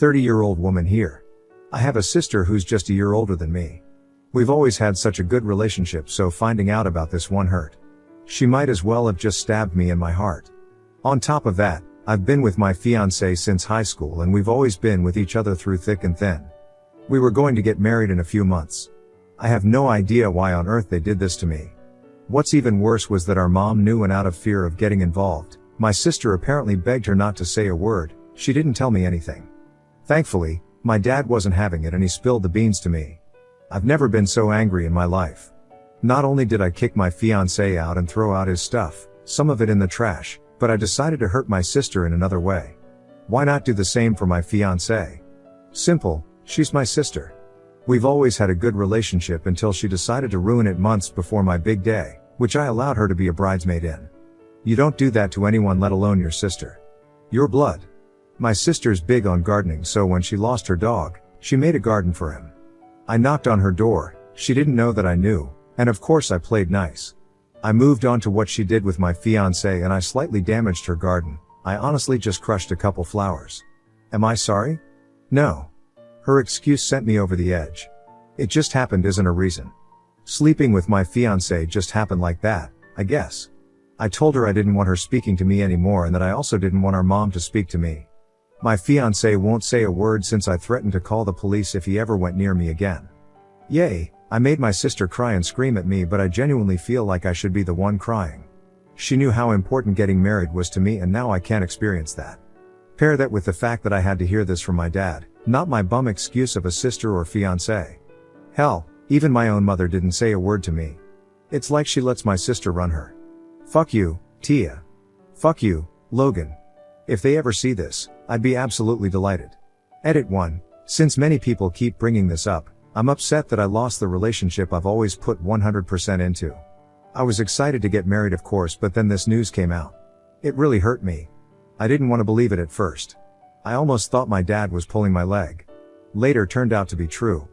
30-year-old woman here. I have a sister who's just a year older than me. We've always had such a good relationship, so finding out about this one hurt. She might as well have just stabbed me in my heart. On top of that, I've been with my fiancé since high school and we've always been with each other through thick and thin. We were going to get married in a few months. I have no idea why on earth they did this to me. What's even worse was that our mom knew, and out of fear of getting involved, my sister apparently begged her not to say a word. She didn't tell me anything. Thankfully, my dad wasn't having it and he spilled the beans to me. I've never been so angry in my life. Not only did I kick my fiancé out and throw out his stuff, some of it in the trash, but I decided to hurt my sister in another way. Why not do the same for my fiancé? Simple, she's my sister. We've always had a good relationship until she decided to ruin it months before my big day, which I allowed her to be a bridesmaid in. You don't do that to anyone, let alone your sister. Your blood. My sister's big on gardening, so when she lost her dog, she made a garden for him. I knocked on her door, she didn't know that I knew, and of course I played nice. I moved on to what she did with my fiancé and I slightly damaged her garden. I honestly just crushed a couple flowers. Am I sorry? No. Her excuse sent me over the edge. It just happened isn't a reason. Sleeping with my fiancé just happened like that, I guess. I told her I didn't want her speaking to me anymore and that I also didn't want our mom to speak to me. My fiancé won't say a word since I threatened to call the police if he ever went near me again. Yay, I made my sister cry and scream at me, but I genuinely feel like I should be the one crying. She knew how important getting married was to me and now I can't experience that. Pair that with the fact that I had to hear this from my dad, not my bum excuse of a sister or fiancé. Hell, even my own mother didn't say a word to me. It's like she lets my sister run her. Fuck you, Tia. Fuck you, Logan. If they ever see this, I'd be absolutely delighted. Edit 1. Since many people keep bringing this up, I'm upset that I lost the relationship I've always put 100% into. I was excited to get married, of course, but then this news came out. It really hurt me. I didn't want to believe it at first. I almost thought my dad was pulling my leg. Later turned out to be true.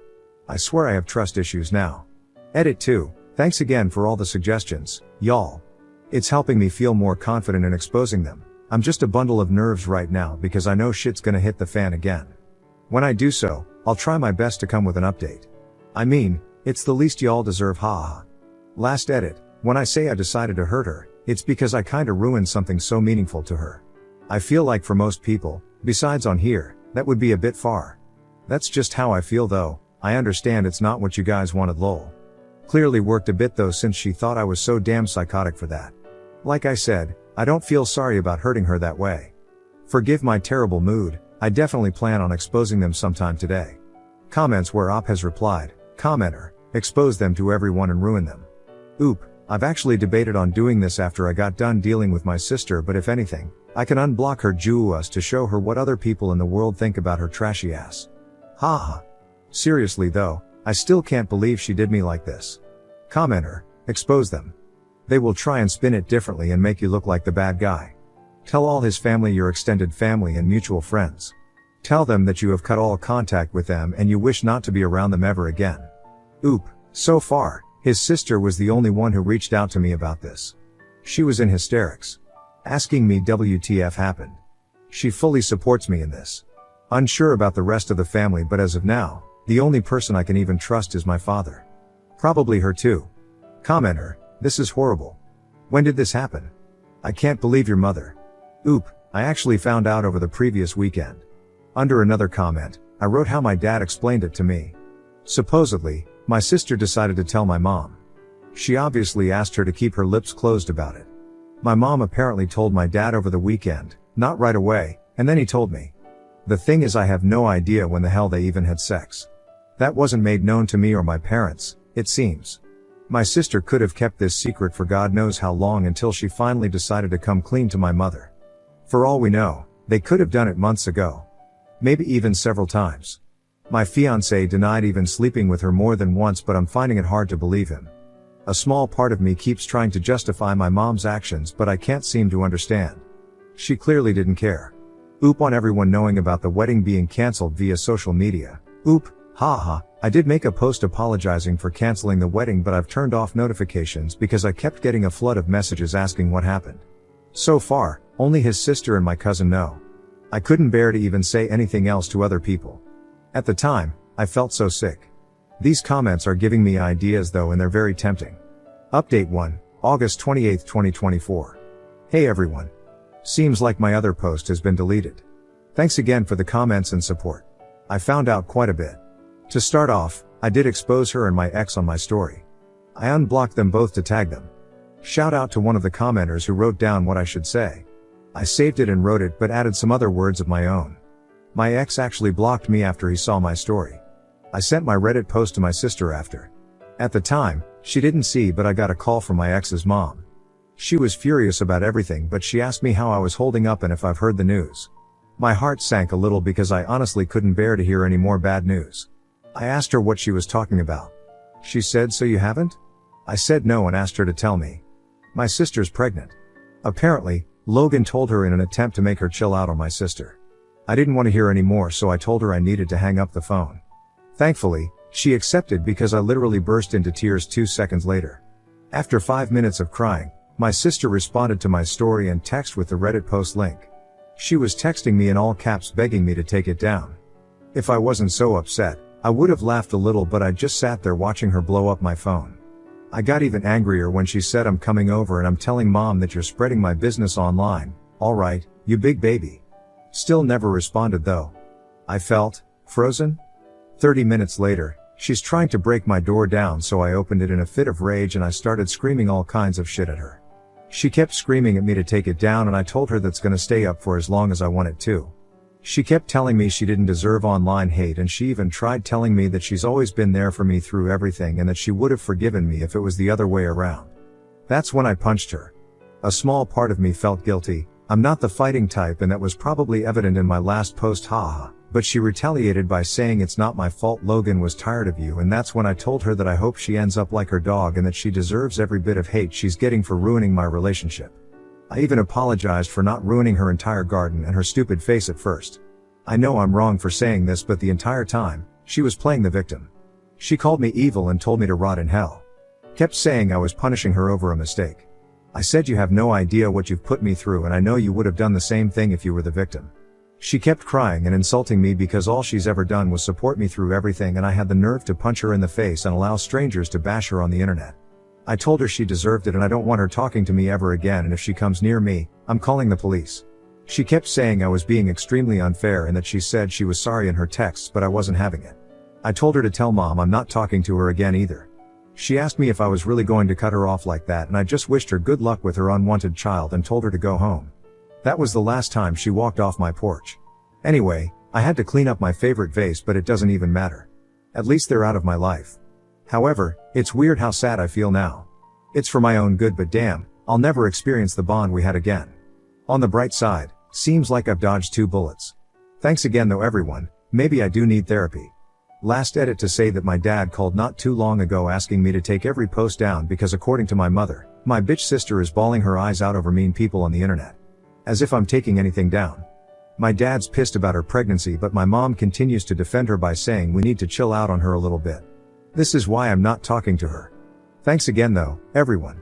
I swear I have trust issues now. Edit 2. Thanks again for all the suggestions, y'all. It's helping me feel more confident in exposing them. I'm just a bundle of nerves right now because I know shit's gonna hit the fan again. When I do so, I'll try my best to come with an update. I mean, it's the least y'all deserve, haha. Last edit. When I say I decided to hurt her, it's because I kinda ruined something so meaningful to her. I feel like for most people, besides on here, that would be a bit far. That's just how I feel though. I understand it's not what you guys wanted, lol. Clearly worked a bit though, since she thought I was so damn psychotic for that. Like I said, I don't feel sorry about hurting her that way. Forgive my terrible mood, I definitely plan on exposing them sometime today. Comments where Op has replied, commenter, expose them to everyone and ruin them. Oop, I've actually debated on doing this after I got done dealing with my sister, but if anything, I can unblock her Jew-us to show her what other people in the world think about her trashy ass. Haha. Seriously though, I still can't believe she did me like this. Commenter, expose them. They will try and spin it differently and make you look like the bad guy. Tell all his family, your extended family and mutual friends. Tell them that you have cut all contact with them and you wish not to be around them ever again. Oop, so far, his sister was the only one who reached out to me about this. She was in hysterics. Asking me WTF happened. She fully supports me in this. Unsure about the rest of the family, but as of now, the only person I can even trust is my father. Probably her too. Commenter, this is horrible. When did this happen? I can't believe your mother. Oop, I actually found out over the previous weekend. Under another comment, I wrote how my dad explained it to me. Supposedly, my sister decided to tell my mom. She obviously asked her to keep her lips closed about it. My mom apparently told my dad over the weekend, not right away, and then he told me. The thing is, I have no idea when the hell they even had sex. That wasn't made known to me or my parents, it seems. My sister could have kept this secret for God knows how long until she finally decided to come clean to my mother. For all we know, they could have done it months ago. Maybe even several times. My fiancé denied even sleeping with her more than once, but I'm finding it hard to believe him. A small part of me keeps trying to justify my mom's actions, but I can't seem to understand. She clearly didn't care. Oop on everyone knowing about the wedding being cancelled via social media. Oop, haha, I did make a post apologizing for canceling the wedding, but I've turned off notifications because I kept getting a flood of messages asking what happened. So far, only his sister and my cousin know. I couldn't bear to even say anything else to other people. At the time, I felt so sick. These comments are giving me ideas though, and they're very tempting. Update 1, August 28, 2024. Hey everyone. Seems like my other post has been deleted. Thanks again for the comments and support. I found out quite a bit. To start off, I did expose her and my ex on my story. I unblocked them both to tag them. Shout out to one of the commenters who wrote down what I should say. I saved it and wrote it but added some other words of my own. My ex actually blocked me after he saw my story. I sent my Reddit post to my sister after. At the time, she didn't see, but I got a call from my ex's mom. She was furious about everything, but she asked me how I was holding up and if I've heard the news. My heart sank a little because I honestly couldn't bear to hear any more bad news. I asked her what she was talking about. She said, "So you haven't?" I said no and asked her to tell me. My sister's pregnant. Apparently, Logan told her in an attempt to make her chill out on my sister. I didn't want to hear any more, so I told her I needed to hang up the phone. Thankfully, she accepted because I literally burst into tears 2 seconds later. After 5 minutes of crying, my sister responded to my story and text with the Reddit post link. She was texting me in all caps begging me to take it down. If I wasn't so upset, I would have laughed a little, but I just sat there watching her blow up my phone. I got even angrier when she said, "I'm coming over and I'm telling mom that you're spreading my business online." Alright, you big baby. Still never responded though. I felt frozen. 30 minutes later, she's trying to break my door down, so I opened it in a fit of rage and I started screaming all kinds of shit at her. She kept screaming at me to take it down, and I told her that's gonna stay up for as long as I want it to. She kept telling me she didn't deserve online hate, and she even tried telling me that she's always been there for me through everything and that she would have forgiven me if it was the other way around. That's when I punched her. A small part of me felt guilty. I'm not the fighting type, and that was probably evident in my last post, haha. But she retaliated by saying, "It's not my fault, Logan was tired of you," and that's when I told her that I hope she ends up like her dog and that she deserves every bit of hate she's getting for ruining my relationship. I even apologized for not ruining her entire garden and her stupid face at first. I know I'm wrong for saying this, but the entire time, she was playing the victim. She called me evil and told me to rot in hell. Kept saying I was punishing her over a mistake. I said, "You have no idea what you've put me through, and I know you would have done the same thing if you were the victim." She kept crying and insulting me because all she's ever done was support me through everything, and I had the nerve to punch her in the face and allow strangers to bash her on the internet. I told her she deserved it and I don't want her talking to me ever again, and if she comes near me, I'm calling the police. She kept saying I was being extremely unfair and that she said she was sorry in her texts, but I wasn't having it. I told her to tell mom I'm not talking to her again either. She asked me if I was really going to cut her off like that, and I just wished her good luck with her unwanted child and told her to go home. That was the last time she walked off my porch. Anyway, I had to clean up my favorite vase, but it doesn't even matter. At least they're out of my life. However, it's weird how sad I feel now. It's for my own good, but damn, I'll never experience the bond we had again. On the bright side, seems like I've dodged 2 bullets. Thanks again though everyone, maybe I do need therapy. Last edit to say that my dad called not too long ago asking me to take every post down because according to my mother, my bitch sister is bawling her eyes out over mean people on the internet. As if I'm taking anything down. My dad's pissed about her pregnancy, but my mom continues to defend her by saying we need to chill out on her a little bit. This is why I'm not talking to her. Thanks again though, everyone.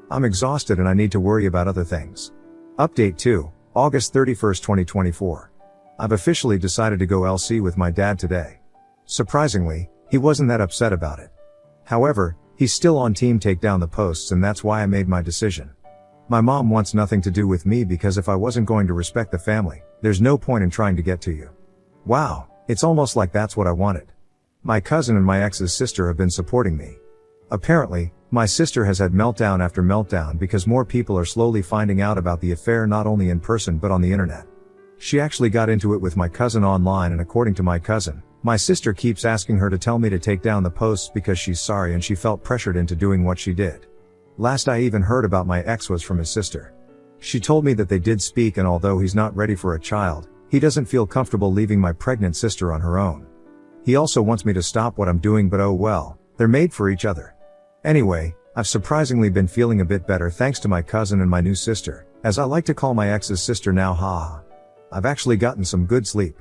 I'm exhausted and I need to worry about other things. Update 2, August 31st, 2024. I've officially decided to go LC with my dad today. Surprisingly, he wasn't that upset about it. However, he's still on team take down the posts, and that's why I made my decision. My mom wants nothing to do with me because if I wasn't going to respect the family, there's no point in trying to get to you. Wow, it's almost like that's what I wanted. My cousin and my ex's sister have been supporting me. Apparently, my sister has had meltdown after meltdown because more people are slowly finding out about the affair, not only in person but on the internet. She actually got into it with my cousin online, and according to my cousin, my sister keeps asking her to tell me to take down the posts because she's sorry and she felt pressured into doing what she did. Last I even heard about my ex was from his sister. She told me that they did speak, and although he's not ready for a child, he doesn't feel comfortable leaving my pregnant sister on her own. He also wants me to stop what I'm doing, but oh well, they're made for each other. Anyway, I've surprisingly been feeling a bit better thanks to my cousin and my new sister, as I like to call my ex's sister now, haha. I've actually gotten some good sleep.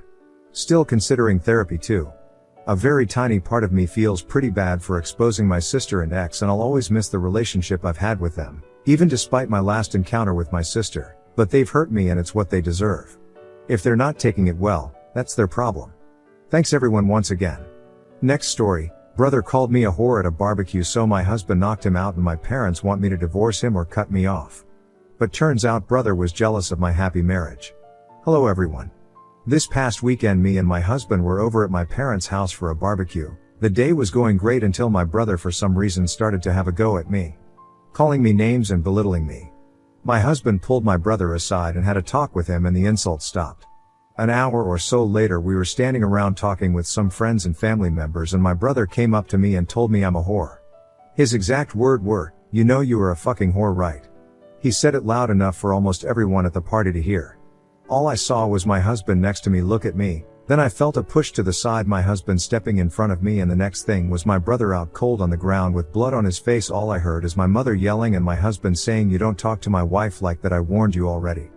Still considering therapy too. A very tiny part of me feels pretty bad for exposing my sister and ex, and I'll always miss the relationship I've had with them, even despite my last encounter with my sister, but they've hurt me and it's what they deserve. If they're not taking it well, that's their problem. Thanks everyone once again. Next story, brother called me a whore at a barbecue, so my husband knocked him out and my parents want me to divorce him or cut me off. But turns out brother was jealous of my happy marriage. Hello everyone. This past weekend me and my husband were over at my parents' house for a barbecue. The day was going great until my brother for some reason started to have a go at me, calling me names and belittling me. My husband pulled my brother aside and had a talk with him and the insults stopped. An hour or so later we were standing around talking with some friends and family members and my brother came up to me and told me I'm a whore. His exact words were, "You know you are a fucking whore, right?" He said it loud enough for almost everyone at the party to hear. All I saw was my husband next to me look at me, then I felt a push to the side, my husband stepping in front of me, and the next thing was my brother out cold on the ground with blood on his face. All I heard is my mother yelling and my husband saying, "You don't talk to my wife like that, I warned you already."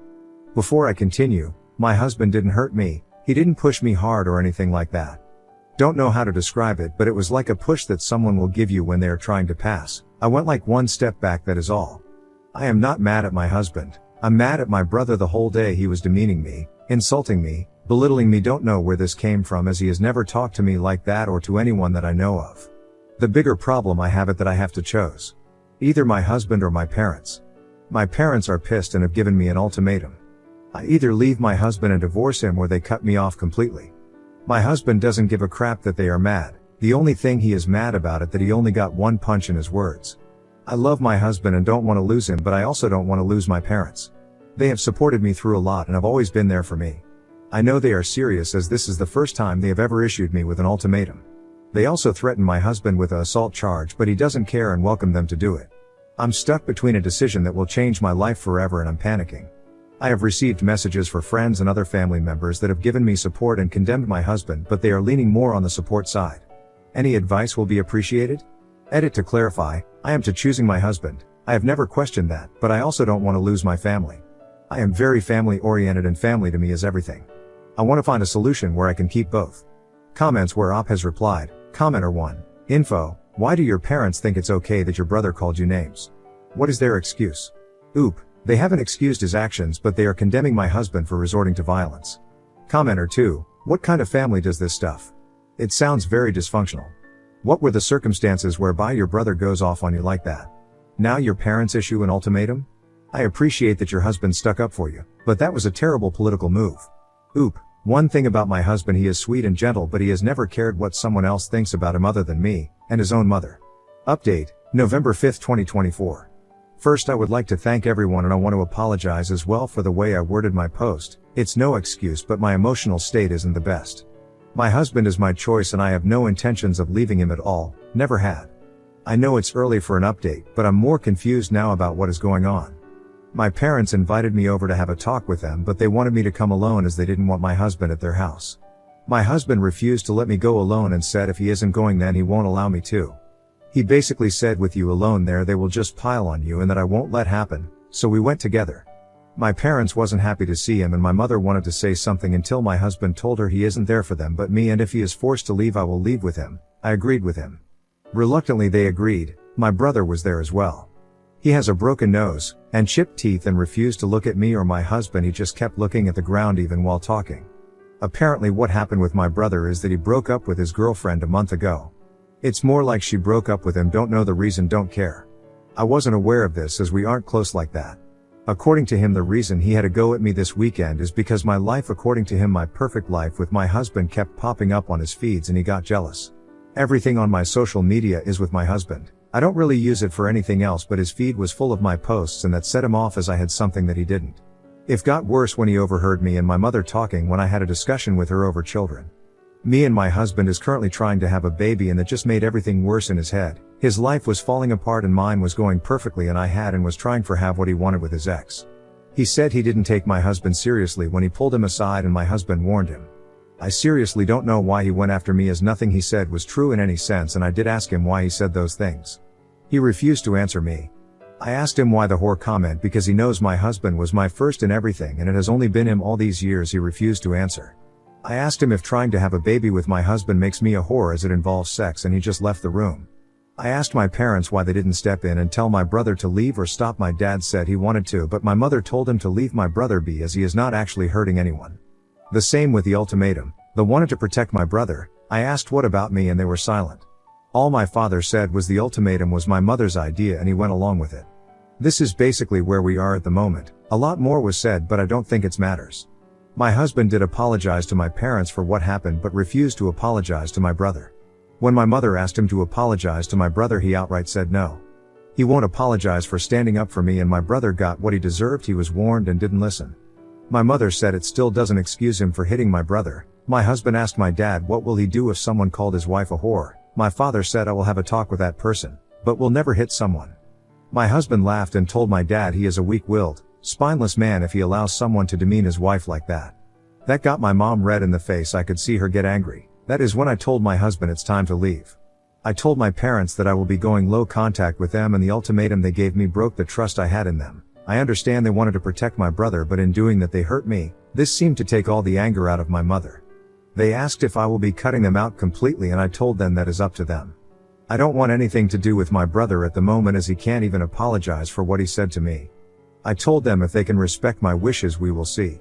Before I continue, my husband didn't hurt me, he didn't push me hard or anything like that. Don't know how to describe it, but it was like a push that someone will give you when they are trying to pass. I went like one step back, that is all. I am not mad at my husband. I'm mad at my brother. The whole day he was demeaning me, insulting me, belittling me. Don't know where this came from, as he has never talked to me like that or to anyone that I know of. The bigger problem I have it that I have to choose either my husband or my parents. My parents are pissed and have given me an ultimatum. I either leave my husband and divorce him or they cut me off completely. My husband doesn't give a crap that they are mad. The only thing he is mad about it that he only got one punch in his words. I love my husband and don't want to lose him, but I also don't want to lose my parents. They have supported me through a lot and have always been there for me. I know they are serious, as this is the first time they have ever issued me with an ultimatum. They also threatened my husband with an assault charge, but he doesn't care and welcomed them to do it. I'm stuck between a decision that will change my life forever and I'm panicking. I have received messages for friends and other family members that have given me support and condemned my husband, but they are leaning more on the support side. Any advice will be appreciated. Edit: to clarify, I am to choosing my husband. I have never questioned that, but I also don't want to lose my family. I am very family oriented and family to me is everything. I want to find a solution where I can keep both. Comments where Op has replied. Commenter 1. Info: why do your parents think it's okay that your brother called you names? What is their excuse? Oop, they haven't excused his actions, but they are condemning my husband for resorting to violence. Commenter 2. What kind of family does this stuff? It sounds very dysfunctional. What were the circumstances whereby your brother goes off on you like that? Now your parents issue an ultimatum? I appreciate that your husband stuck up for you, but that was a terrible political move. Oop, one thing about my husband, he is sweet and gentle, but he has never cared what someone else thinks about him other than me, and his own mother. Update, November 5th, 2024. First, I would like to thank everyone, and I want to apologize as well for the way I worded my post. It's no excuse, but my emotional state isn't the best. My husband is my choice and I have no intentions of leaving him at all, never had. I know it's early for an update, but I'm more confused now about what is going on. My parents invited me over to have a talk with them, but they wanted me to come alone as they didn't want my husband at their house. My husband refused to let me go alone and said if he isn't going then he won't allow me to. He basically said with you alone there they will just pile on you and that I won't let happen, so we went together. My parents wasn't happy to see him and my mother wanted to say something until my husband told her he isn't there for them but me, and if he is forced to leave I will leave with him. I agreed with him. Reluctantly they agreed. My brother was there as well. He has a broken nose and chipped teeth and refused to look at me or my husband. He just kept looking at the ground even while talking. Apparently what happened with my brother is that he broke up with his girlfriend a month ago. It's more like she broke up with him, don't know the reason, don't care. I wasn't aware of this as we aren't close like that. According to him the reason he had a go at me this weekend is because my life, according to him my perfect life with my husband, kept popping up on his feeds and he got jealous. Everything on my social media is with my husband. I don't really use it for anything else, but his feed was full of my posts and that set him off as I had something that he didn't. It got worse when he overheard me and my mother talking when I had a discussion with her over children. Me and my husband is currently trying to have a baby and that just made everything worse in his head. His life was falling apart and mine was going perfectly and I had and was trying for have what he wanted with his ex. He said he didn't take my husband seriously when he pulled him aside and my husband warned him. I seriously don't know why he went after me as nothing he said was true in any sense, and I did ask him why he said those things. He refused to answer me. I asked him why the whore comment because he knows my husband was my first in everything and it has only been him all these years. He refused to answer. I asked him if trying to have a baby with my husband makes me a whore as it involves sex, and he just left the room. I asked my parents why they didn't step in and tell my brother to leave or stop. My dad said he wanted to, but my mother told him to leave my brother be as he is not actually hurting anyone. The same with the ultimatum. They wanted to protect my brother. I asked what about me and they were silent. All my father said was the ultimatum was my mother's idea and he went along with it. This is basically where we are at the moment. A lot more was said but I don't think it matters. My husband did apologize to my parents for what happened but refused to apologize to my brother. When my mother asked him to apologize to my brother he outright said no. He won't apologize for standing up for me and my brother got what he deserved. He was warned and didn't listen. My mother said it still doesn't excuse him for hitting my brother. My husband asked my dad what will he do if someone called his wife a whore. My father said I will have a talk with that person, but will never hit someone. My husband laughed and told my dad he is a weak-willed, spineless man if he allows someone to demean his wife like that. That got my mom red in the face. I could see her get angry. That is when I told my husband it's time to leave. I told my parents that I will be going low contact with them and the ultimatum they gave me broke the trust I had in them. I understand they wanted to protect my brother but in doing that they hurt me. This seemed to take all the anger out of my mother. They asked if I will be cutting them out completely and I told them that is up to them. I don't want anything to do with my brother at the moment as he can't even apologize for what he said to me. I told them if they can respect my wishes we will see.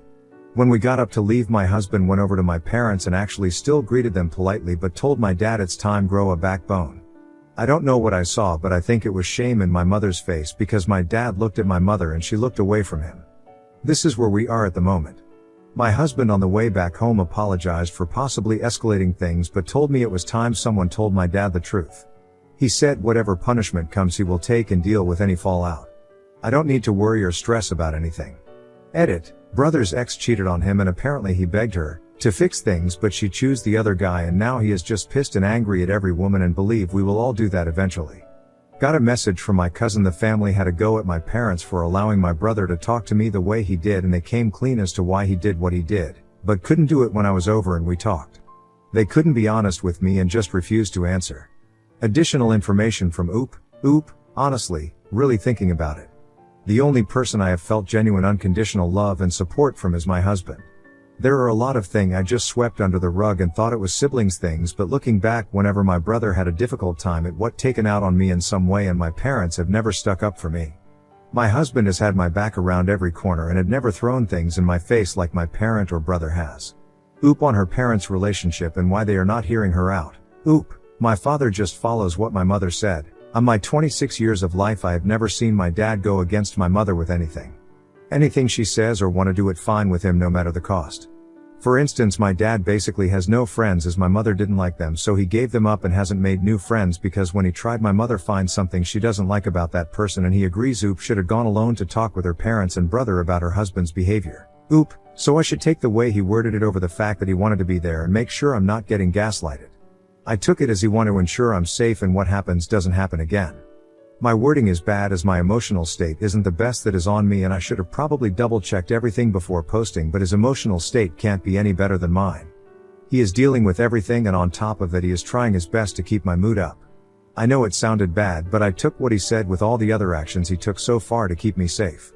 When we got up to leave my husband went over to my parents and actually still greeted them politely but told my dad it's time grow a backbone. I don't know what I saw but I think it was shame in my mother's face because my dad looked at my mother and she looked away from him. This is where we are at the moment. My husband on the way back home apologized for possibly escalating things but told me it was time someone told my dad the truth. He said whatever punishment comes he will take and deal with any fallout. I don't need to worry or stress about anything. Edit. Brother's ex cheated on him and apparently he begged her to fix things but she chose the other guy and now he is just pissed and angry at every woman and believe we will all do that eventually. Got a message from my cousin. The family had a go at my parents for allowing my brother to talk to me the way he did and they came clean as to why he did what he did, but couldn't do it when I was over and we talked. They couldn't be honest with me and just refused to answer. Additional information from Oop, honestly, really thinking about it. The only person I have felt genuine unconditional love and support from is my husband. There are a lot of things I just swept under the rug and thought it was siblings things but looking back whenever my brother had a difficult time it what taken out on me in some way and my parents have never stuck up for me. My husband has had my back around every corner and had never thrown things in my face like my parent or brother has. Oop on her parents' relationship and why they are not hearing her out. Oop, my father just follows what my mother said. On my 26 years of life I have never seen my dad go against my mother with anything. Anything she says or want to do it fine with him no matter the cost. For instance my dad basically has no friends as my mother didn't like them so he gave them up and hasn't made new friends because when he tried my mother finds something she doesn't like about that person and he agrees Oop should have gone alone to talk with her parents and brother about her husband's behavior. Oop, so I should take the way he worded it over the fact that he wanted to be there and make sure I'm not getting gaslighted. I took it as he wanted to ensure I'm safe and what happens doesn't happen again. My wording is bad as my emotional state isn't the best that is on me and I should have probably double checked everything before posting but his emotional state can't be any better than mine. He is dealing with everything and on top of that he is trying his best to keep my mood up. I know it sounded bad but I took what he said with all the other actions he took so far to keep me safe.